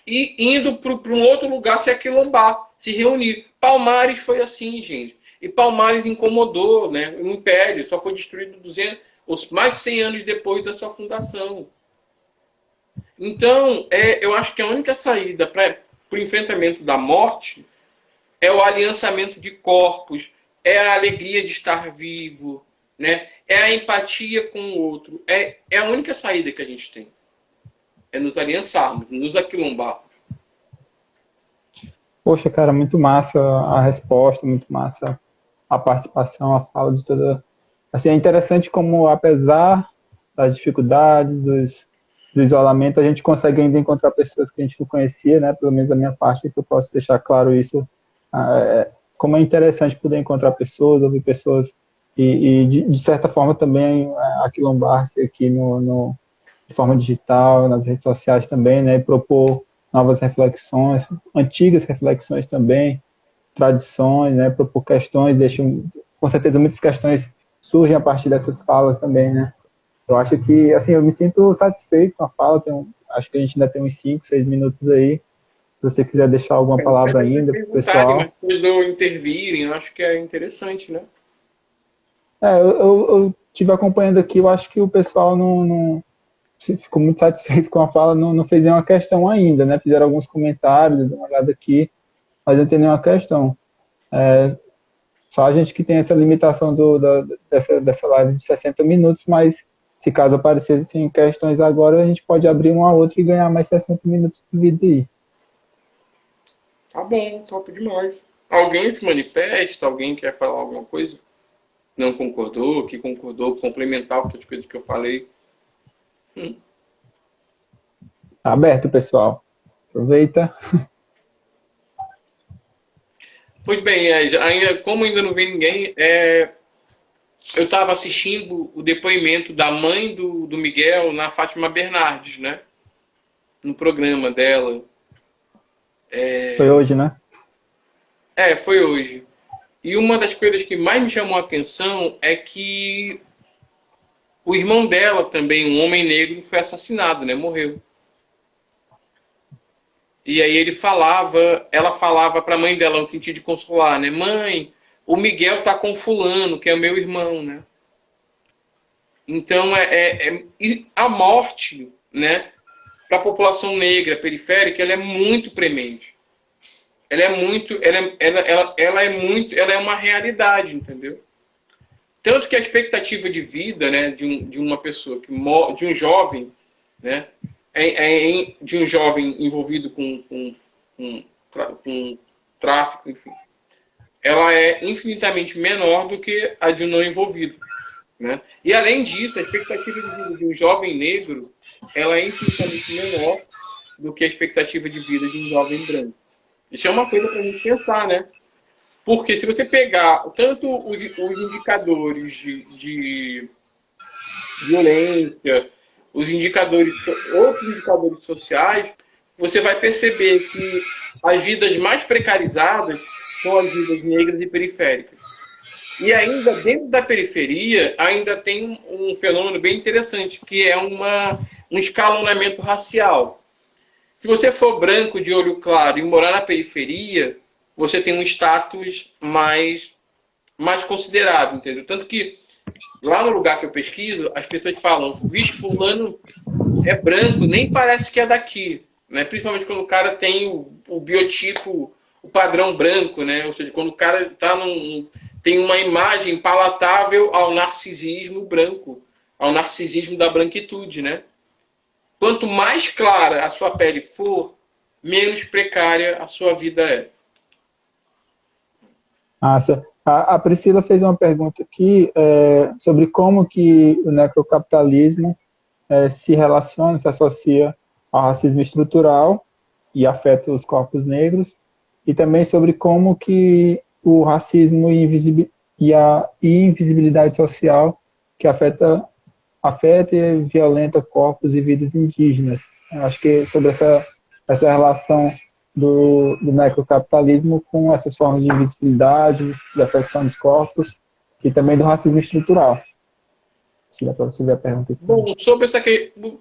e indo para um outro lugar se aquilombar, se reunir. Palmares foi assim, gente. E Palmares incomodou, né? O Império só foi destruído mais de 100 anos depois da sua fundação. Então, eu acho que a única saída para o enfrentamento da morte é o aliançamento de corpos, é a alegria de estar vivo, né? É a empatia com o outro. É a única saída que a gente tem. É nos aliançarmos, nos aquilombarmos. Poxa, cara, muito massa a resposta, muito massa a participação, a fala de toda... Assim, é interessante como, apesar das dificuldades, do isolamento, a gente consegue ainda encontrar pessoas que a gente não conhecia, né? Pelo menos da minha parte, que eu posso deixar claro isso. Como é interessante poder encontrar pessoas, ouvir pessoas e de certa forma, também aquilombar-se aqui de forma digital, nas redes sociais também, né? E propor novas reflexões, antigas reflexões também, tradições, né? Propor questões, com certeza muitas questões surgem a partir dessas falas também, né? Eu acho que, assim, eu me sinto satisfeito com a fala, acho que a gente ainda tem uns 5, 6 minutos aí, se você quiser deixar alguma palavra ainda para o pessoal. Mas depois de eu intervirem, eu acho que é interessante, né? Eu estive acompanhando aqui, eu acho que o pessoal não ficou muito satisfeito com a fala, não fez nenhuma questão ainda, né? Fizeram alguns comentários, dei uma olhada aqui, mas não tem nenhuma questão. Só a gente que tem essa limitação dessa live de 60 minutos, mas se caso aparecessem questões agora, a gente pode abrir uma outra e ganhar mais 60 minutos de vida aí. Tá bom, top demais. Alguém se manifesta? Alguém quer falar alguma coisa? Não concordou? Que concordou? Complementar outras coisas que eu falei? Tá aberto, pessoal. Aproveita. Pois bem, como ainda não vem ninguém, eu estava assistindo o depoimento da mãe do Miguel na Fátima Bernardes, né? No programa dela. Foi hoje, né? Foi hoje. E uma das coisas que mais me chamou a atenção é que o irmão dela também, um homem negro, foi assassinado, né? Morreu. E aí ela falava para a mãe dela no sentido de consolar, né? Mãe, o Miguel tá com fulano, que é o meu irmão, né? Então, a morte, né? Para a população negra periférica, ela é muito premente. Ela é uma realidade, entendeu? Tanto que a expectativa de vida, né, de uma pessoa de um jovem, né, de um jovem envolvido com tráfico, enfim, ela é infinitamente menor do que a de um não envolvido, né? E além disso, a expectativa de vida de um jovem negro, ela é infinitamente menor do que a expectativa de vida de um jovem branco. Isso é uma coisa para a gente pensar, né? Porque se você pegar tanto os indicadores de violência, outros indicadores sociais, você vai perceber que as vidas mais precarizadas são as vidas negras e periféricas. E ainda dentro da periferia, ainda tem um fenômeno bem interessante, que é um escalonamento racial. Se você for branco de olho claro e morar na periferia, você tem um status mais considerado, entendeu? Tanto que lá no lugar que eu pesquiso, as pessoas falam, vixe, fulano é branco, nem parece que é daqui, né? Principalmente quando o cara tem o biotipo, o padrão branco, né? Ou seja, quando o cara tem uma imagem palatável ao narcisismo branco, ao narcisismo da branquitude, né? Quanto mais clara a sua pele for, menos precária a sua vida é. Massa. A Priscila fez uma pergunta aqui sobre como que o necrocapitalismo se relaciona, se associa ao racismo estrutural e afeta os corpos negros, e também sobre como que o racismo e a invisibilidade social que afeta e violenta corpos e vidas indígenas. Eu acho que sobre essa relação do necrocapitalismo com essas formas de invisibilidade, de afecção dos corpos e também do racismo estrutural. Se dá para você ver a pergunta aqui. Bom, sobre essa questão,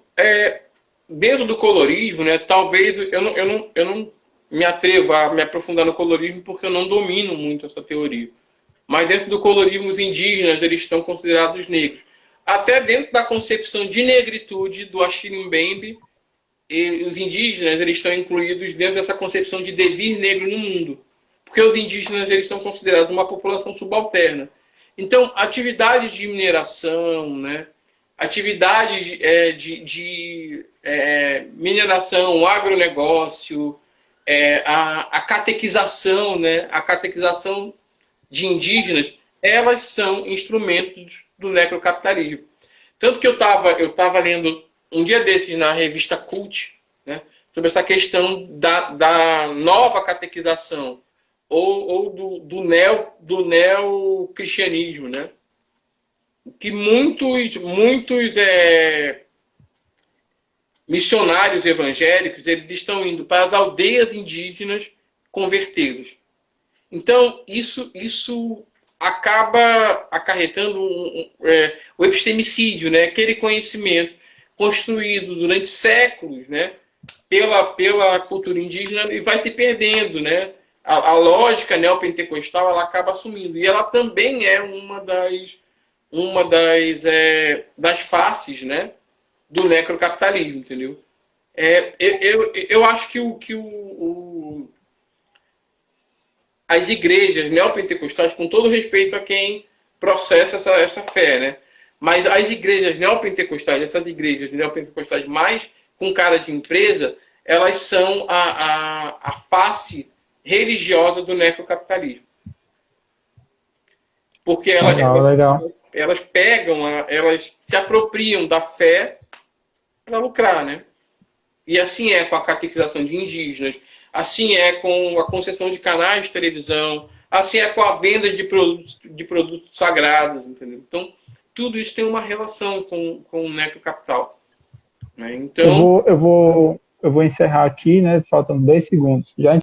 dentro do colorismo, né, talvez eu não me atrevo a me aprofundar no colorismo porque eu não domino muito essa teoria. Mas dentro do colorismo, os indígenas eles estão considerados negros. Até dentro da concepção de negritude do Achille Mbembe, os indígenas eles estão incluídos dentro dessa concepção de devir negro no mundo. Porque os indígenas eles são considerados uma população subalterna. Então, atividades de mineração, né, atividades de mineração, agronegócio, a catequização, né, a catequização de indígenas, elas são instrumentos do necrocapitalismo. Tanto que eu estava lendo um dia desses na revista Cult, né, sobre essa questão da nova catequização ou do neocristianismo, né, que muitos missionários evangélicos eles estão indo para as aldeias indígenas convertê-los. Então, isso acaba acarretando o epistemicídio, né? Aquele conhecimento construído durante séculos, né? pela cultura indígena e vai se perdendo, né? A lógica neopentecostal ela acaba assumindo. E ela também é uma das faces, né? Do necrocapitalismo, entendeu? Eu acho que as igrejas neopentecostais, com todo respeito a quem processa essa fé, né? Mas as igrejas neopentecostais, essas igrejas neopentecostais mais com cara de empresa, elas são a face religiosa do necrocapitalismo. Porque elas pegam, elas se apropriam da fé para lucrar, né? E assim é com a catequização de indígenas, assim é com a concessão de canais de televisão, assim é com a venda de produtos sagrados, entendeu? Então, tudo isso tem uma relação com o necrocapital, né? Então, eu vou encerrar aqui, né? Faltam 10 segundos. Já